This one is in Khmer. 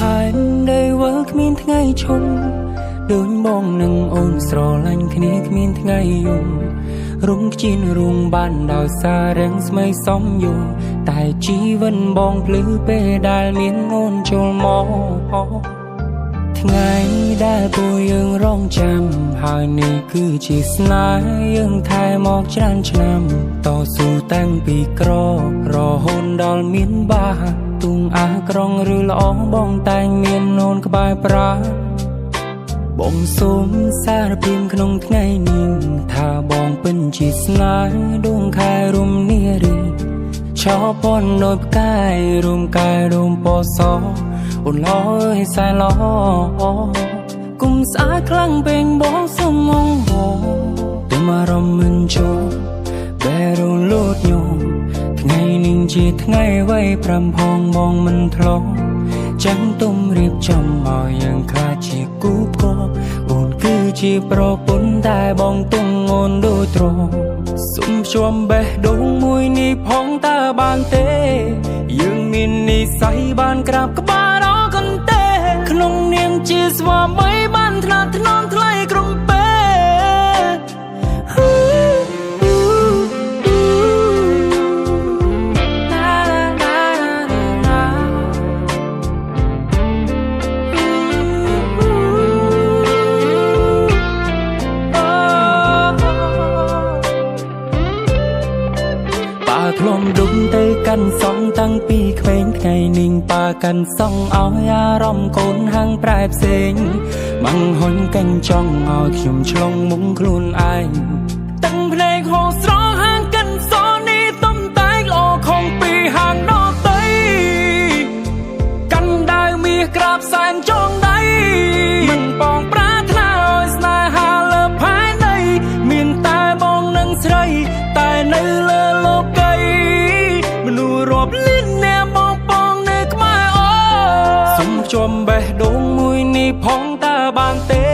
ហើយដែលវើគ្មានថ្ងៃឈប់ដូចបងនឹងអូនស្រឡាញ់គ្នាគ្មានថ្ងៃយំរុងជៀនរុងបានដោយសាររាំងស្មីសំយោតែជីវិតបងភ្លឺពេលដែលមានអូនចូលមកថ្ងៃដែលពួកយើងរងចាំហើយនេះគឺជាស្នេហ៍យើងថែមកច្រើនឆ្នាំតស៊ូតាំងពីក្ររហូតដល់មានបាទុងអាក្រុងឬល្អបងតែងមានអូនក្បែរប្រាបងសូមសារភាពក្នុងថ្ងៃនេះថាបងពិនជាស្នេហ៍ដួងខែរំនារីឆោពន់ដោយផ្កាយរួមកាយរួមពណ៌សអូនឡោយសែឡោគុំស្អាតខ្លាំងពេញបងសុំងងតែមករំមិនចូលបែរលូតញោមថ្ងៃនេះជាថ្ងៃໄວ5ផងបងមិនធ្លាប់ចាំទុំរៀបចំឲ្យយើងខ្លាចជាគូកបអូនគឺជាប្រពន្ធតែបងទុំអូនដូចទ្រសុំជុំបេះដូងមួយនេះផងតើបានទេយើងមាននិស្ស័យបានក្រាបក្បាលរកន្ទេក្នុងនាមជាស្វាមីបានថ្នាក់ថ្នមថ្លៃក្រុងពេខ្លុំដុំទៅកាន់សងតាំងពីក្មេងថ្ងៃនេះប៉ាកាន់សងឲ្យអារម្មណ៍កូនហាំងប្រែផ្សេងម៉ាំងហុញកាញ់ចង់ឲ្យខ្ញុំឆ្លងមុំខ្លួនឯងតាំងភ្នែកហូរស្រស់ហាងកាន់សនេះទំតែងល្អខំពីហាងដតីកាន់ដាវមាសក្រាបសែនចងដៃមិនបងប្រាថ្នាឲ្យស្នេហាលើផែនដីមានតែបងនឹងស្រីតែនៅលើរាប់លានអ្នកបងបងនៅក្បែរអូសុំជុំបេះដូងមួយនេះផងតើបានទេ